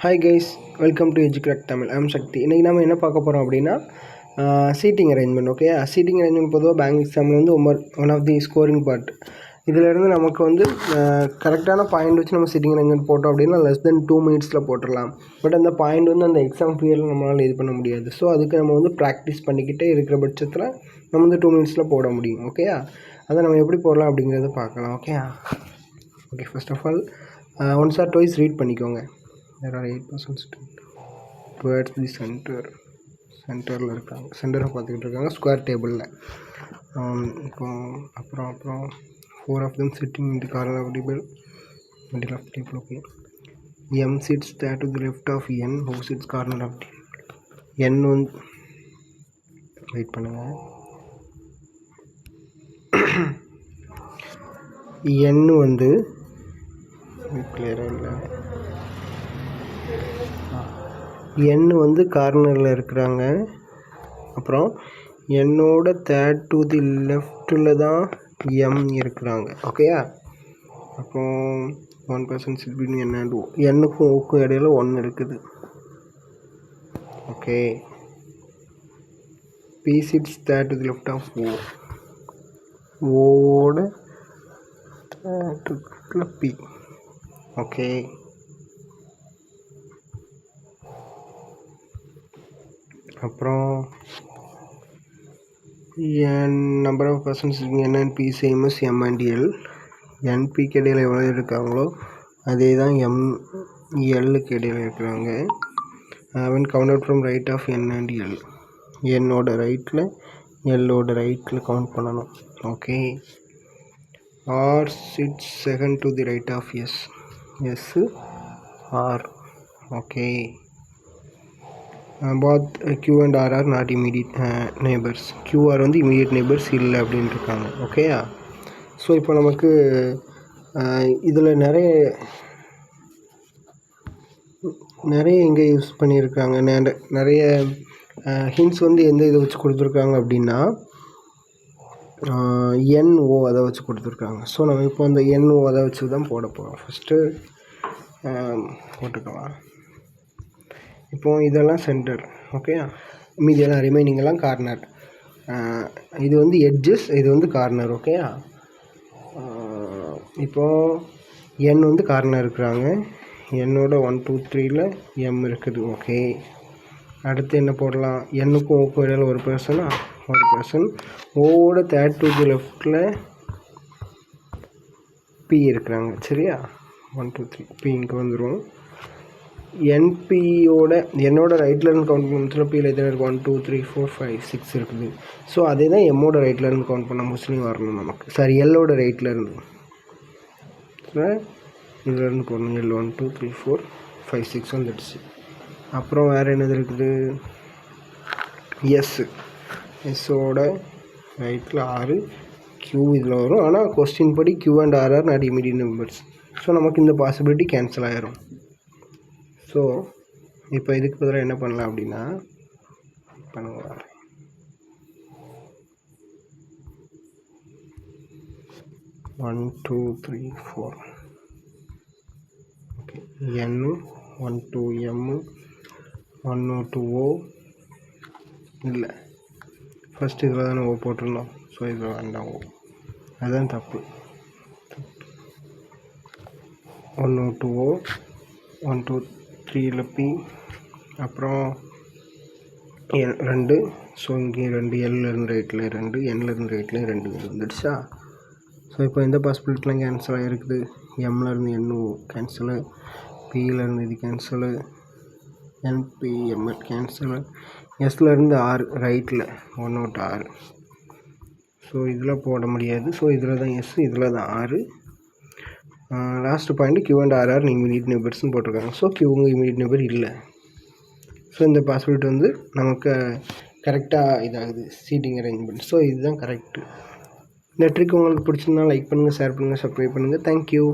Hi guys, welcome to educate Tamil. I'm Sakthi. இன்றைக்கி நம்ம என்ன பார்க்க போகிறோம் அப்படின்னா seating arrangement. Okay, seating arrangement பொதுவாக பேங்க் எக்ஸாமில் வந்து one of the scoring part. இதிலேருந்து நமக்கு வந்து கரெக்டான பாயிண்ட் வச்சு நம்ம சீட்டிங் அரேஞ்ச்மெண்ட் போட்டோம் அப்படின்னா லெஸ் தென் 2 மினிட்ஸில் போட்டுடலாம். பட் அந்த பாயிண்ட் வந்து அந்த எக்ஸாம் பீரியடில் நம்மளால் இது பண்ண முடியாது. ஸோ அதுக்கு நம்ம வந்து ப்ராக்டிஸ் பண்ணிக்கிட்டே இருக்கிற பட்சத்தில் நம்ம வந்து 2 மினிட்ஸில் போட முடியும். ஓகேயா, அதை நம்ம எப்படி போடலாம் அப்படிங்கிறத பார்க்கலாம். Okay, first of all once or twice read பண்ணிக்கோங்க. There are 8% towards the சென்டரில் இருக்காங்க. சென்டரை பார்த்துக்கிட்டு இருக்காங்க ஸ்கொயர் டேபிளில். இப்போ அப்புறம் 4 of them sitting in the corner of the middle of the table. Okay, M sits there to the left of N, who sits corner of the N. வந்து wait பண்ணுங்க. N வந்து கிளியராக இல்லை. N வந்து கார்னரில் இருக்கிறாங்க. அப்புறம் என்னோட தேர்ட் டு தி லெஃப்டில் தான் M இருக்கிறாங்க. ஓகேயா, அப்புறம் 1% சிட்பின் என்னுக்கும் ஓக்கும் இடையில 1 இருக்குது. Okay, P sits third to the left of O. ஓட தேர்ட் P. ஓகே, அப்புறம் number of persons N and P same as M and L. NPக்கு இடையில் எவ்வளோ இருக்காங்களோ அதே தான் MLக்கு இடையில் இருக்கிறாங்க. when counted from right of N and L. என்னோட ரைட்டில் எல்லோட ரைட்டில் கவுண்ட் பண்ணணும். Okay, R sits second to the right of S. S R. Okay, both Q and R are not immediate neighbors. QR வந்து immediate neighbors இல்லை அப்படின்னு இருக்காங்க. ஓகேயா, so இப்போ நமக்கு இதில் நிறைய எங்கே யூஸ் பண்ணியிருக்காங்க, நிறைய ஹிண்ட்ஸ் வந்து எந்த இதை வச்சு கொடுத்துருக்காங்க அப்படின்னா NO அதை வச்சு கொடுத்துருக்காங்க. ஸோ நம்ம இப்போ அந்த NO அதை வச்சு தான் போட போகிறோம். ஃபஸ்ட்டு போட்டுக்கலாம். இப்போது இதெல்லாம் சென்டர். ஓகேயா, மீதியெல்லாம் ரிமைனிங்கெல்லாம் கார்னர். இது வந்து எட்ஜஸ், இது வந்து கார்னர். ஓகேயா, இப்போது N வந்து கார்னர் இருக்கிறாங்க. என்னோட 1 2 3ல் M இருக்குது. ஓகே, அடுத்து என்ன போடலாம்? என்னுக்கும் ஓக்கும் இடையில ஒரு பர்சன். ஓட தேர்ட் டு தி லெஃப்டில் P இருக்கிறாங்க. சரியா, 1 2 3 P இங்கே வந்துடும். NPயோட என்னோட ரைட்லேருந்து கவுண்ட் பண்ண Pயில் எத்தனை இருக்குது? 1 2 3 4 5 6 இருக்குது. ஸோ அதே தான் எம்மோட ரைட்லேருந்து கவுண்ட் பண்ண மோஸ்ட்லி வரணும் நமக்கு. சாரி, எல்லோட ரைட்லேருந்து இதிலேருந்து போடணும். எல் 1 2 3 4 5 6 வந்துடுச்சு. அப்புறம் வேறு என்னது இருக்குது? எஸ்ஸோட ரைட்டில் 6 Q இதில் வரும். ஆனால் கொஸ்டின் படி Q and R are not immediate numbers. So நமக்கு இந்த பாசிபிலிட்டி கேன்சல் ஆகிரும். ஸோ இப்போ இதுக்கு பதிலாக என்ன பண்ணலாம் அப்படின்னா பண்ணுங்க. 1 2 3 4. ஓகே, N 1 2 M 1 2 O இல்லை, ஃபஸ்ட்டு இதில் தானே O போட்டிருந்தோம். ஸோ இதில் வேண்டாம் O, அதுதான் தப்பு. 1 2 O 1 2 3ல் P, அப்புறம் 2. ஸோ இங்கே 2 Lலேருந்து ரைட்டில் 2, Nலேருந்து ரைட்டில் 2 வந்துடுச்சா? ஸோ இப்போ எந்த பாசிபிலிட்டிலாம் கேன்சல் ஆகிருக்குது? எம்லேருந்து NO கேன்சலு, பியிலேருந்து இது கேன்சலு, NP ML கேன்சலு, எஸ்லேருந்து R ரைட்டில் 1 out 6. ஸோ இதில் போட முடியாது. ஸோ இதில் தான் S, இதில் தான் R. Last point Q and R are immediate நெய்பர்ஸ்னு போட்டிருக்காங்க. ஸோ Qங்க இமீடியட் நெய்பர் இல்லை. ஸோ இந்த பாசிபிலிட்டி வந்து நமக்கு கரெக்டாக இதாகுது சீட்டிங் அரேஞ்ச்மெண்ட். ஸோ இதுதான் கரெக்டு. இந்த ட்ரிக் உங்களுக்கு பிடிச்சிருந்தா லைக் பண்ணுங்கள், ஷேர் பண்ணுங்கள், சப்ஸ்கிரைப் பண்ணுங்கள். தேங்க்யூ.